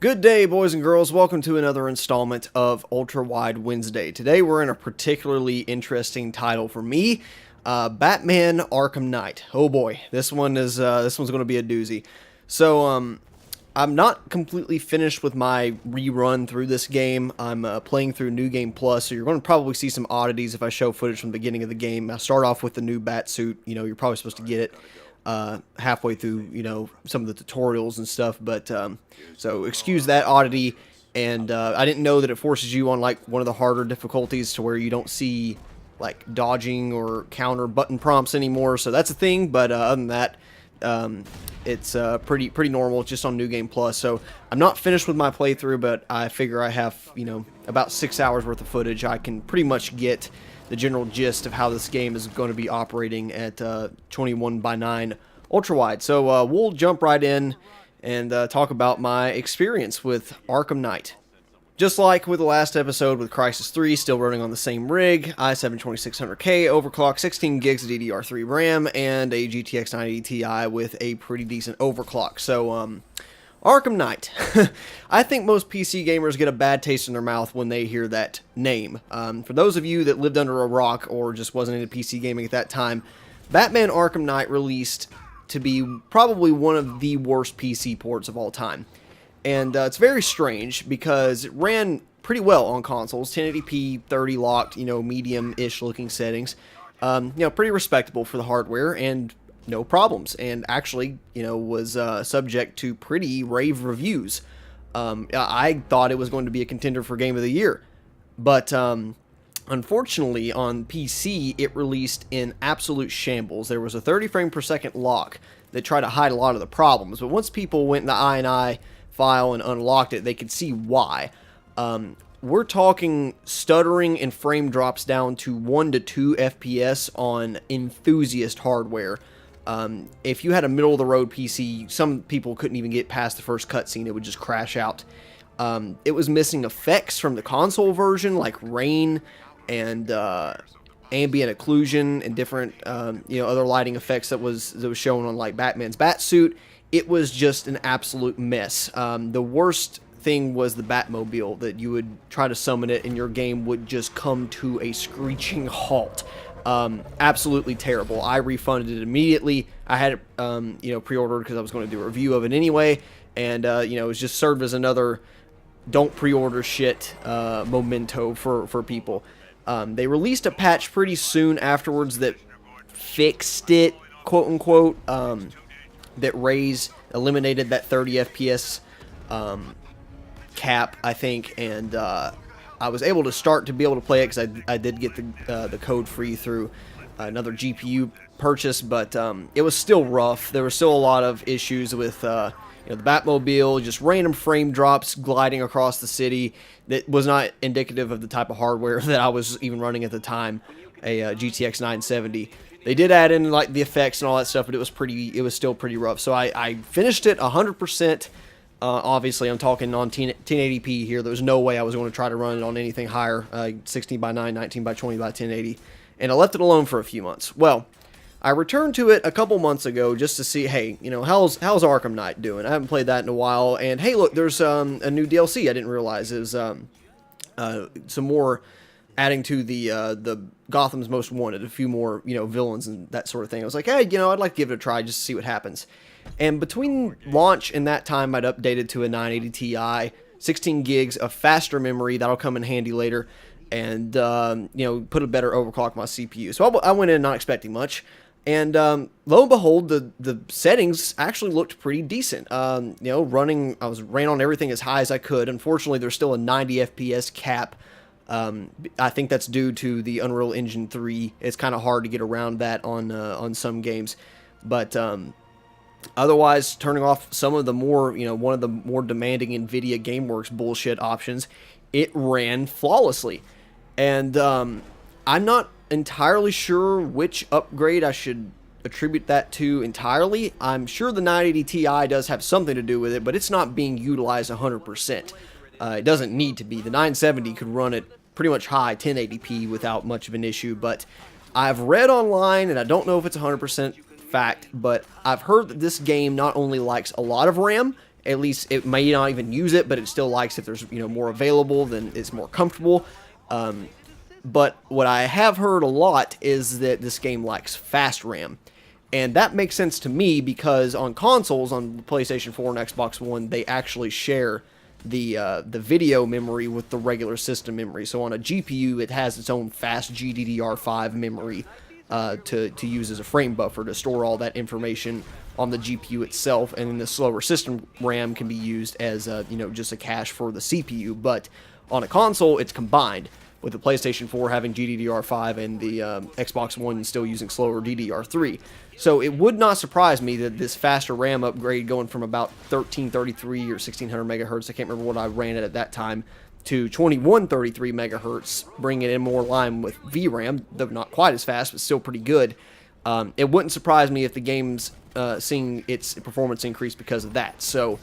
Good day, boys and girls. Welcome to another installment of Ultra Wide Wednesday. Today we're in a particularly interesting title for me, Batman Arkham Knight. Oh boy, this one's going to be a doozy. So I'm not completely finished with my rerun through this game. I'm playing through New Game Plus, so you're going to probably see some oddities if I show footage from the beginning of the game. I start off with the new bat suit. You know, you're probably supposed to get it halfway through, you know, some of the tutorials and stuff, but so excuse that oddity. And I didn't know that it forces you on like one of the harder difficulties to where you don't see like dodging or counter button prompts anymore, so that's a thing. But other than that, it's pretty normal, just on New Game Plus. So I'm not finished with my playthrough, but I figure I have, you know, about 6 hours worth of footage. I can pretty much get the general gist of how this game is going to be operating at 21:9 ultra wide. So we'll jump right in and talk about my experience with Arkham Knight. Just like with the last episode with Crysis 3, still running on the same rig, i7-2600K, overclock, 16 gigs of DDR3 RAM, and a GTX 980 Ti with a pretty decent overclock. So, Arkham Knight. I think most PC gamers get a bad taste in their mouth when they hear that name. For those of you that lived under a rock or just wasn't into PC gaming at that time, Batman Arkham Knight released to be probably one of the worst PC ports of all time. And it's very strange because it ran pretty well on consoles, 1080p, 30 locked, you know, medium-ish looking settings. You know, pretty respectable for the hardware and no problems. And actually, you know, was subject to pretty rave reviews. I thought it was going to be a contender for Game of the Year. But unfortunately, on PC, it released in absolute shambles. There was a 30 frame per second lock that tried to hide a lot of the problems. But once people went in the INI file and unlocked it, they could see why. We're talking stuttering and frame drops down to 1 to 2 FPS on enthusiast hardware. If you had a middle-of-the-road PC, some people couldn't even get past the first cutscene. It would just crash out. It was missing effects from the console version, like rain and ambient occlusion and different, you know, other lighting effects that was shown on like Batman's Batsuit. It was just an absolute mess. The worst thing was the Batmobile, that you would try to summon it and your game would just come to a screeching halt. Absolutely terrible. I refunded it immediately. I had it, you know, pre-ordered because I was going to do a review of it anyway, and you know, it was just served as another don't pre-order shit memento for people. They released a patch pretty soon afterwards that fixed it, quote unquote. That eliminated that 30 FPS cap, I think, and I was able to start to be able to play it because I did get the code free through another GPU purchase, but it was still rough. There were still a lot of issues with you know, the Batmobile, just random frame drops gliding across the city that was not indicative of the type of hardware that I was even running at the time, a GTX 970. They did add in like the effects and all that stuff, but it was still pretty rough. So I finished it 100%. Obviously, I'm talking on 1080p here. There was no way I was going to try to run it on anything higher, 16:9, 19:20 by 1080, and I left it alone for a few months. Well, I returned to it a couple months ago just to see, hey, you know, how's Arkham Knight doing? I haven't played that in a while, and hey, look, there's a new DLC I didn't realize is some more adding to the Gotham's Most Wanted, a few more, you know, villains and that sort of thing. I was like, hey, you know, I'd like to give it a try just to see what happens. And between launch and that time, I'd updated to a 980 Ti, 16 gigs of faster memory. That'll come in handy later. And, you know, put a better overclock on my CPU. So I went in not expecting much. And lo and behold, the settings actually looked pretty decent. You know, ran on everything as high as I could. Unfortunately, there's still a 90 FPS cap. I think that's due to the Unreal Engine 3. It's kind of hard to get around that on some games. But otherwise, turning off some of the more, you know, one of the more demanding NVIDIA GameWorks bullshit options, it ran flawlessly. And I'm not entirely sure which upgrade I should attribute that to entirely. I'm sure the 980 Ti does have something to do with it, but it's not being utilized 100%. It doesn't need to be. The 970 could run at pretty much high 1080p without much of an issue, but I've read online, and I don't know if it's 100% fact, but I've heard that this game not only likes a lot of RAM, At least it may not even use it, but it still likes if there's, more available, then it's more comfortable. But what I have heard a lot is that this game likes fast RAM. And that makes sense to me because on consoles, on PlayStation 4 and Xbox One, they actually share the video memory with the regular system memory. So on a GPU, it has its own fast GDDR5 memory to use as a frame buffer to store all that information on the GPU itself, and then the slower system RAM can be used as just a cache for the CPU. But on a console, it's combined, with the PlayStation 4 having GDDR5 and the Xbox One still using slower DDR3. So it would not surprise me that this faster RAM upgrade going from about 1333 or 1600 megahertz, I can't remember what I ran it at that time, to 2133 megahertz, bringing it in more line with VRAM, though not quite as fast, but still pretty good. It wouldn't surprise me if the game's seeing its performance increase because of that. So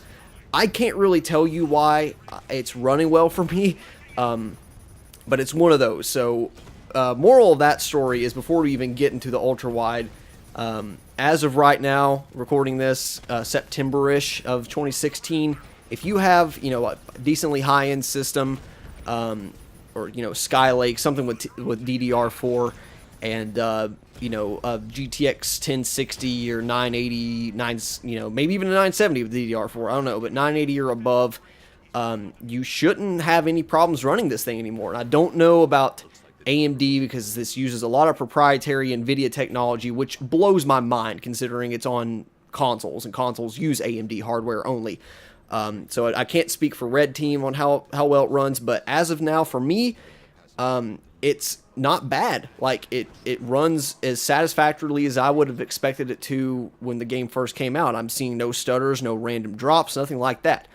I can't really tell you why it's running well for me, but it's one of those. So moral of that story is, before we even get into the ultra-wide, as of right now, recording this September-ish of 2016, if you have a decently high-end system, or Skylake, something with DDR4, and GTX 1060 or 980, maybe even a 970 with DDR4, I don't know, but 980 or above, you shouldn't have any problems running this thing anymore. And I don't know about AMD, because this uses a lot of proprietary NVIDIA technology, which blows my mind considering it's on consoles, and consoles use AMD hardware only. So I can't speak for Red Team on how well it runs, but as of now, for me, it's not bad. Like, it runs as satisfactorily as I would have expected it to when the game first came out. I'm seeing no stutters, no random drops, nothing like that,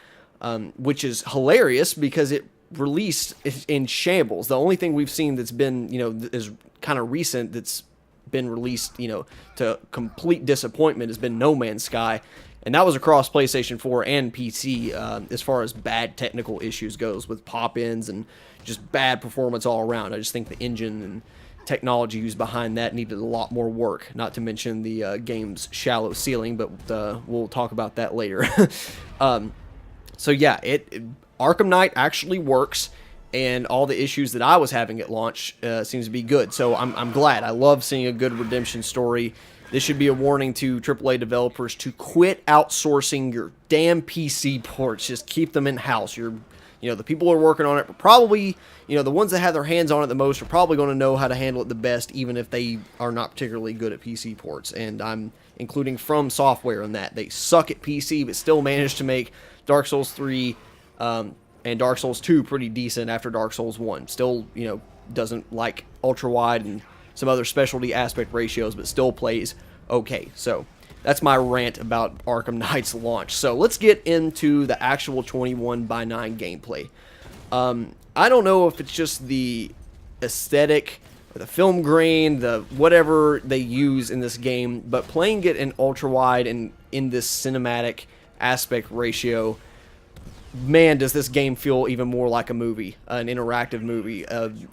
which is hilarious because it released in shambles. The only thing we've seen that's been, is kind of recent, that's been released, to complete disappointment, has been No Man's Sky. And that was across PlayStation 4 and PC, as far as bad technical issues goes, with pop-ins and just bad performance all around. I just think the engine and technology used behind that needed a lot more work, not to mention the game's shallow ceiling, but we'll talk about that later. So yeah, Arkham Knight actually works, and all the issues that I was having at launch seems to be good. So I'm glad. I love seeing a good redemption story. This should be a warning to AAA developers to quit outsourcing your damn PC ports. Just keep them in-house. The people who are working on it are probably, the ones that have their hands on it the most are probably going to know how to handle it the best, even if they are not particularly good at PC ports. And I'm including From Software in that. They suck at PC, but still managed to make Dark Souls 3 and Dark Souls 2 pretty decent after Dark Souls 1. Still, doesn't like ultra-wide and some other specialty aspect ratios, but still plays okay. So that's my rant about Arkham Knight's launch. So let's get into the actual 21:9 gameplay. I don't know if it's just the aesthetic or the film grain, the whatever they use in this game, but playing it in ultra-wide and in this cinematic aspect ratio, man, does this game feel even more like a movie, an interactive movie.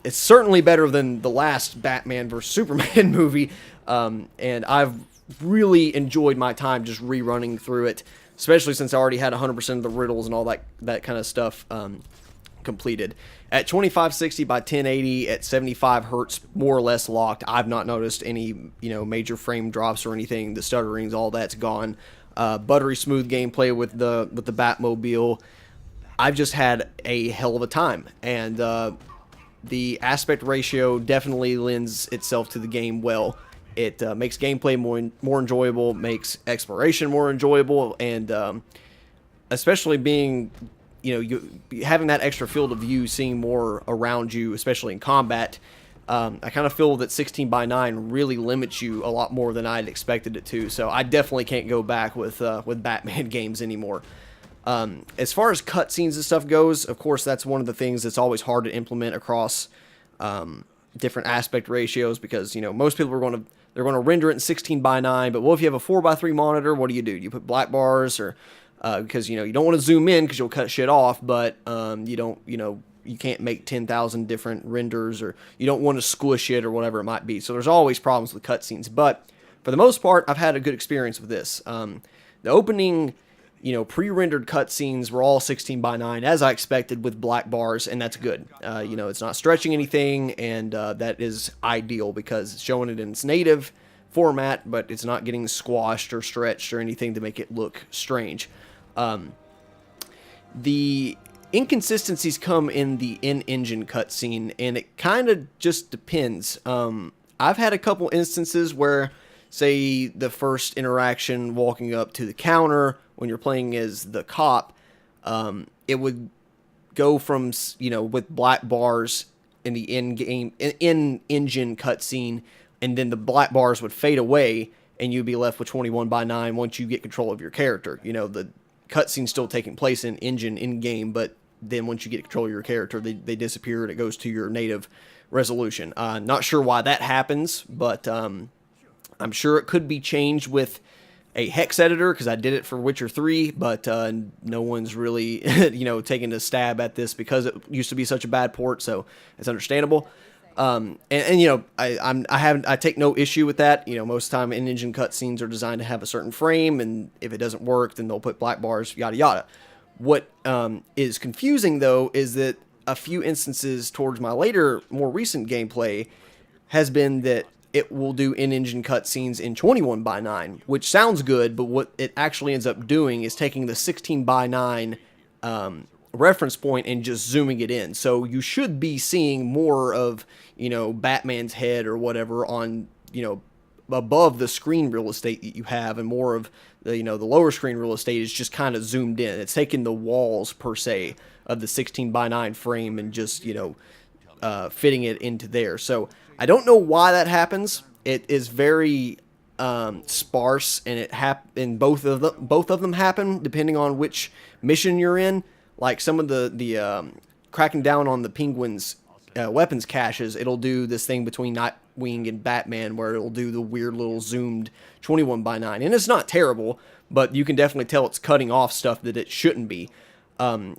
It's certainly better than the last Batman vs. Superman movie, and I've really enjoyed my time just rerunning through it, especially since I already had 100% of the riddles and all that kind of stuff completed. At 2560 by 1080 at 75 hertz, more or less locked. I've not noticed any major frame drops or anything. The stutterings, all that's gone. Buttery smooth gameplay with the Batmobile. I've just had a hell of a time, and the aspect ratio definitely lends itself to the game well. It makes gameplay more enjoyable, makes exploration more enjoyable, and especially being, having that extra field of view, seeing more around you, especially in combat. I kind of feel that 16:9 really limits you a lot more than I'd expected it to, so I definitely can't go back with Batman games anymore. As far as cutscenes and stuff goes, of course, that's one of the things that's always hard to implement across different aspect ratios, because most people are going to render it in 16:9. But what if you have a 4:3 monitor? What do? You put black bars, or because you don't want to zoom in because you'll cut shit off, but you can't make 10,000 different renders, or you don't want to squish it or whatever it might be. So there's always problems with cutscenes, but for the most part, I've had a good experience with this. The opening pre-rendered cutscenes were all 16 by 9 as I expected with black bars, and that's good. It's not stretching anything, and that is ideal because it's showing it in its native format, but it's not getting squashed or stretched or anything to make it look strange. The inconsistencies come in the in-engine cutscene, and it kind of just depends. I've had a couple instances where, say, the first interaction walking up to the counter when you're playing as the cop, it would go from, with black bars in the in-engine cutscene, and then the black bars would fade away, and you'd be left with 21 by 9 once you get control of your character. The cutscene's still taking place in engine in-game, but then once you get control of your character, they disappear and it goes to your native resolution. Not sure why that happens, but I'm sure it could be changed with a hex editor, because I did it for Witcher 3, but no one's really taking a stab at this because it used to be such a bad port, so it's understandable. I take no issue with that. Most of the time in-engine cutscenes are designed to have a certain frame, and if it doesn't work, then they'll put black bars, yada yada. What is confusing, though, is that a few instances towards my later, more recent gameplay has been that it will do in-engine cutscenes in 21 by 9, which sounds good, but what it actually ends up doing is taking the 16 by 9 reference point and just zooming it in. So you should be seeing more of, Batman's head or whatever on, above the screen real estate that you have, and more of the lower screen real estate is just kind of zoomed in. It's taking the walls per se of the 16 by 9 frame and just fitting it into there. So I don't know why that happens. It is very sparse, and and both of them happen depending on which mission you're in. Like some of the cracking down on the Penguin's weapons caches, it'll do this thing between Nightwing and Batman where it'll do the weird little zoomed 21 by 9, and it's not terrible, but you can definitely tell it's cutting off stuff that it shouldn't be.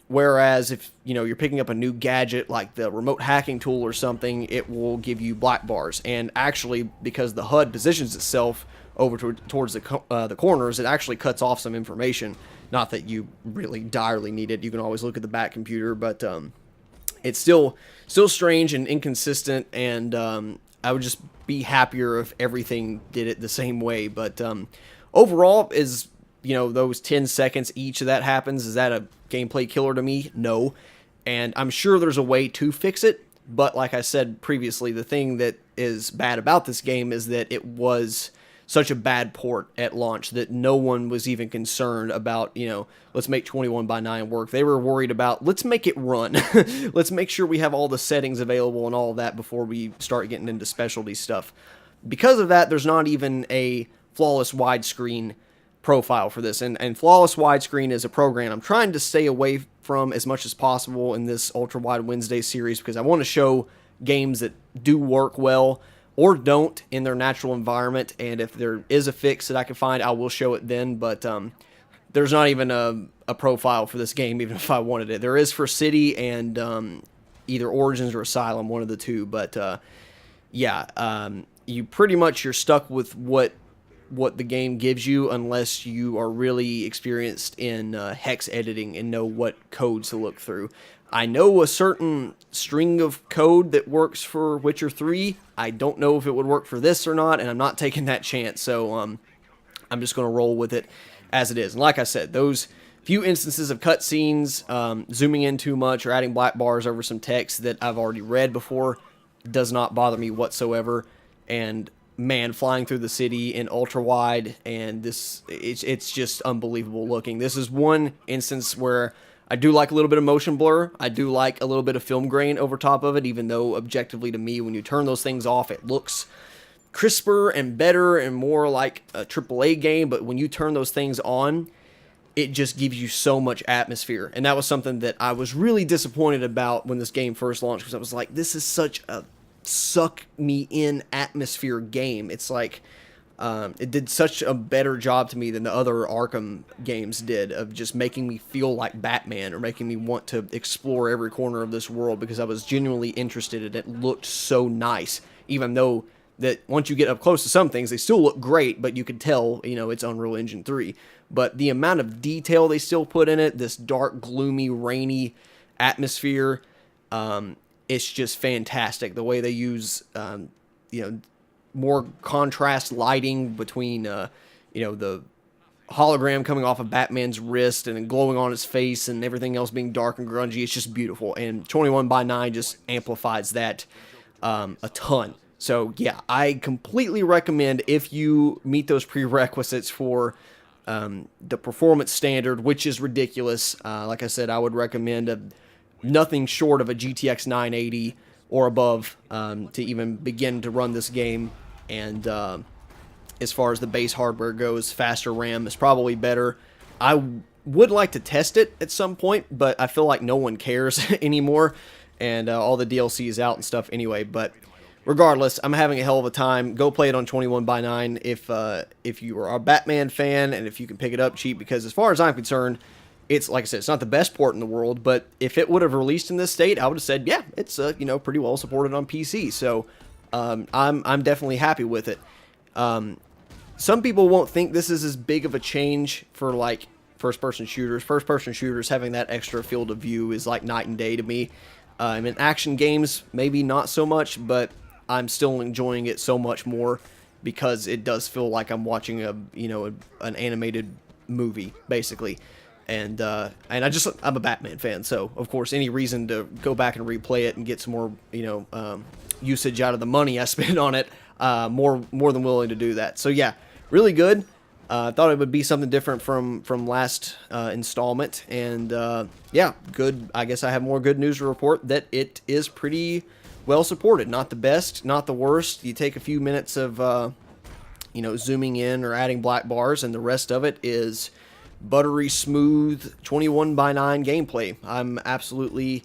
Whereas if you're picking up a new gadget like the remote hacking tool or something, it will give you black bars. And actually, because the HUD positions itself over towards the corners, it actually cuts off some information. Not that you really direly need it. You can always look at the back computer, but it's still strange and inconsistent. And I would just be happier if everything did it the same way. But overall, is those 10 seconds each of that happens, is that a gameplay killer to me? No. And I'm sure there's a way to fix it, but like I said previously, the thing that is bad about this game is that it was such a bad port at launch that no one was even concerned about, let's make 21 by 9 work. They were worried about, let's make it run. Let's make sure we have all the settings available and all of that before we start getting into specialty stuff. Because of that, there's not even a flawless widescreen profile for this, and flawless widescreen is a program I'm trying to stay away from as much as possible in this Ultra Wide Wednesday series, because I want to show games that do work well or don't in their natural environment, and if there is a fix that I can find, I will show it then. But there's not even a profile for this game, even if I wanted it. There is for City and either Origins or Asylum, one of the two, but you pretty much, you're stuck with what the game gives you unless you are really experienced in hex editing and know what codes to look through. I know a certain string of code that works for Witcher 3. I don't know if it would work for this or not, and I'm not taking that chance, so I'm just going to roll with it as it is. And like I said, those few instances of cutscenes, zooming in too much or adding black bars over some text that I've already read before does not bother me whatsoever. And man, flying through the city in ultra wide, and it's just unbelievable looking. This is one instance where I do like a little bit of motion blur. I do like a little bit of film grain over top of it, even though objectively to me, when you turn those things off, it looks crisper and better and more like a AAA game. But when you turn those things on, it just gives you so much atmosphere. And that was something that I was really disappointed about when this game first launched, because I was like, this is such a suck me in atmosphere game. It's like it did such a better job to me than the other Arkham games did of just making me feel like Batman, or making me want to explore every corner of this world, because I was genuinely interested and it looked so nice, even though that once you get up close to some things, they still look great, but you can tell, you know, it's Unreal Engine 3. But the amount of detail they still put in it, this dark, gloomy, rainy atmosphere, it's just fantastic. The way they use, you know, more contrast lighting between, you know, the hologram coming off of Batman's wrist and then glowing on his face and everything else being dark and grungy. It's just beautiful. And 21 by 9 just amplifies that a ton. So yeah, I completely recommend, if you meet those prerequisites for the performance standard, which is ridiculous. Like I said, I would recommend nothing short of a GTX 980 or above to even begin to run this game. And as far as the base hardware goes, faster RAM is probably better. I would like to test it at some point, but I feel like no one cares anymore, and all the DLC is out and stuff anyway. But regardless, I'm having a hell of a time. Go play it on 21 by 9 if you are a Batman fan and if you can pick it up cheap, because as far as I'm concerned, it's, like I said, it's not the best port in the world, but if it would have released in this state, I would have said, yeah, it's you know, pretty well supported on PC. So I'm definitely happy with it. Some people won't think this is as big of a change for like first-person shooters. First-person shooters having that extra field of view is like night and day to me. In action games, maybe not so much, but I'm still enjoying it so much more because it does feel like I'm watching an animated movie, basically. And I'm a Batman fan, so of course any reason to go back and replay it and get some more, usage out of the money I spent on it, more than willing to do that. So yeah, really good. Thought it would be something different from last installment, and yeah, good. I guess I have more good news to report that it is pretty well supported. Not the best, not the worst. You take a few minutes of zooming in or adding black bars, and the rest of it is buttery smooth 21 by 9 gameplay. I'm absolutely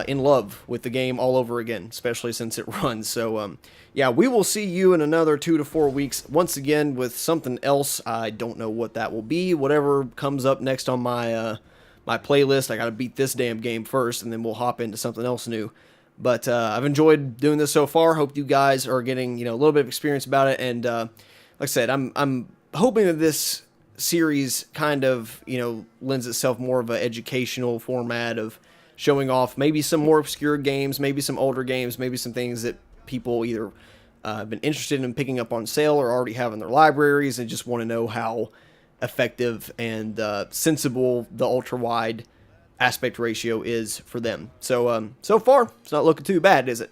in love with the game all over again, especially since it runs. So yeah, we will see you in another 2 to 4 weeks once again with something else. I don't know what that will be. Whatever comes up next on my my playlist, I gotta beat this damn game first, and then we'll hop into something else new. But I've enjoyed doing this so far. Hope you guys are getting a little bit of experience about it. And like I said, I'm hoping that this series kind of lends itself more of an educational format of showing off maybe some more obscure games, maybe some older games, maybe some things that people either have been interested in picking up on sale or already have in their libraries and just want to know how effective and sensible the ultra-wide aspect ratio is for them. So so far, it's not looking too bad, is it?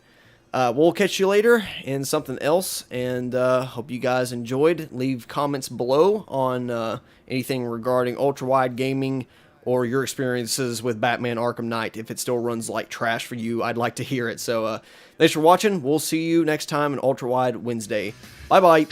We'll catch you later in something else, and hope you guys enjoyed. Leave comments below on anything regarding ultra-wide gaming or your experiences with Batman Arkham Knight. If it still runs like trash for you, I'd like to hear it. So thanks for watching. We'll see you next time on Ultra-Wide Wednesday. Bye-bye.